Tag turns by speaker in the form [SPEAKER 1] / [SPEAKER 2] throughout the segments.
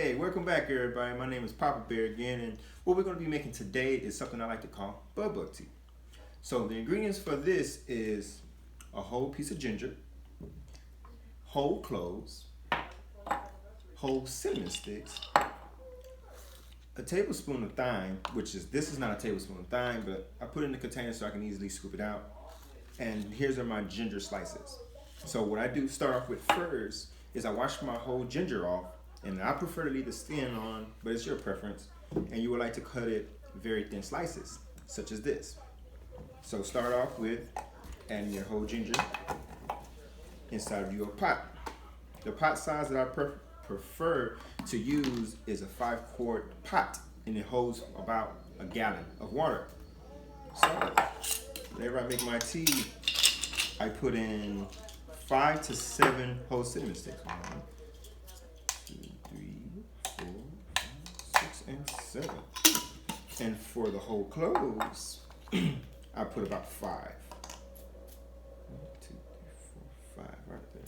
[SPEAKER 1] Hey, welcome back everybody. My name is Papa Bear again, and what we're going to be making today is something I like to call Bugg Buggs Tea. So the ingredients for this is a whole piece of ginger, whole cloves, whole cinnamon sticks, a tablespoon of thyme, this is not a tablespoon of thyme, but I put it in the container so I can easily scoop it out. And here's are my ginger slices. So what I do start off with first is I wash my whole ginger off, and I prefer to leave the skin on, but it's your preference. And you would like to cut it very thin slices, such as this. So start off with adding your whole ginger inside of your pot. The pot size that I prefer to use is a 5-quart pot, and it holds about a gallon of water. So whenever I make my tea, I put in 5 to 7 whole cinnamon sticks. 1, 2, 3, 4, 5, 6, and 7. And for the whole cloves, I put about 5. 1, 2, 3, 4, 5, right there.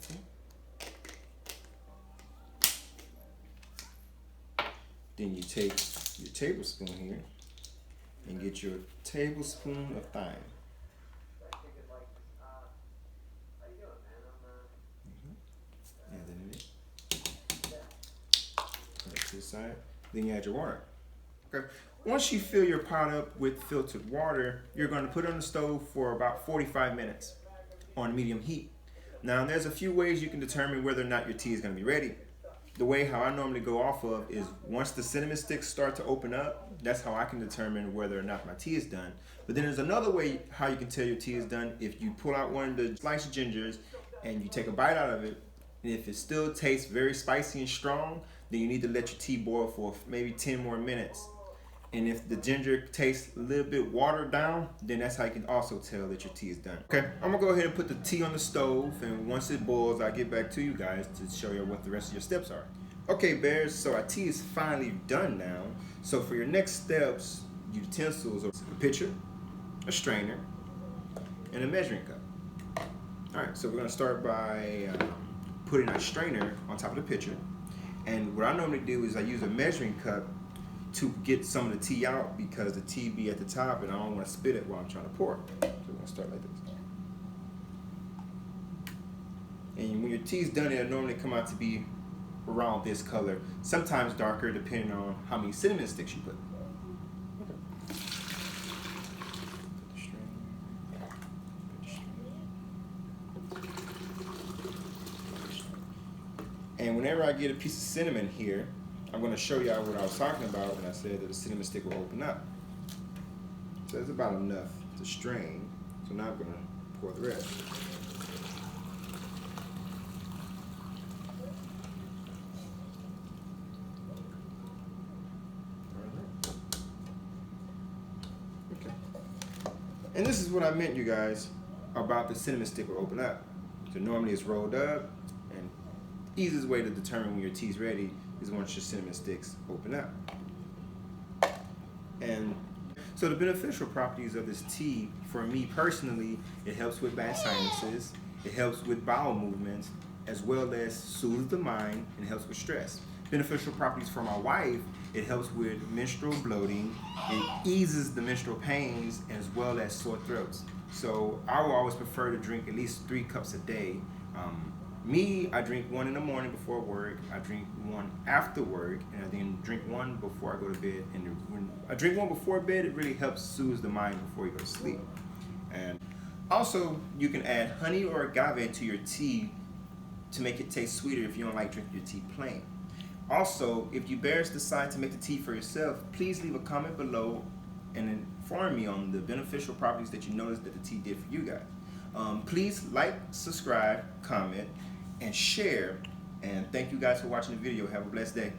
[SPEAKER 1] Then you take your tablespoon here and get your tablespoon of thyme. And then put it to the side. Then you add your water. Okay. Once you fill your pot up with filtered water, you're going to put it on the stove for about 45 minutes on medium heat. Now, there's a few ways you can determine whether or not your tea is going to be ready. The way how I normally go off of is once the cinnamon sticks start to open up, that's how I can determine whether or not my tea is done. But then there's another way how you can tell your tea is done. If you pull out one of the sliced gingers and you take a bite out of it, and if it still tastes very spicy and strong, then you need to let your tea boil for maybe 10 more minutes. And if the ginger tastes a little bit watered down, then that's how you can also tell that your tea is done. Okay, I'm gonna go ahead and put the tea on the stove, and once it boils, I'll get back to you guys to show you what the rest of your steps are. Okay, bears, so our tea is finally done now. So for your next steps, utensils are a pitcher, a strainer, and a measuring cup. All right, so we're gonna start by putting our strainer on top of the pitcher. And what I normally do is I use a measuring cup to get some of the tea out because the tea be at the top and I don't want to spit it while I'm trying to pour. So we're going to start like this. And when your tea is done, it'll normally come out to be around this color, sometimes darker depending on how many cinnamon sticks you put. And whenever I get a piece of cinnamon here, I'm going to show y'all what I was talking about when I said that the cinnamon stick will open up. So that's about enough to strain. So now I'm going to pour the rest. Okay. And this is what I meant, you guys, about the cinnamon stick will open up. So normally it's rolled up, and the easiest way to determine when your tea is ready is once your cinnamon sticks open up. And so the beneficial properties of this tea, for me personally, it helps with bad sinuses, it helps with bowel movements, as well as soothes the mind and helps with stress. Beneficial properties for my wife, it helps with menstrual bloating, it eases the menstrual pains, as well as sore throats. So I will always prefer to drink at least 3 cups a day. I drink 1 in the morning before work, I drink 1 after work, and I then drink 1 before I go to bed. And when I drink 1 before bed, it really helps soothe the mind before you go to sleep. And also, you can add honey or agave to your tea to make it taste sweeter if you don't like drinking your tea plain. Also, if you bears decide to make the tea for yourself, please leave a comment below and inform me on the beneficial properties that you noticed that the tea did for you guys. Please like, subscribe, comment, and share. And thank you guys for watching the video. Have a blessed day.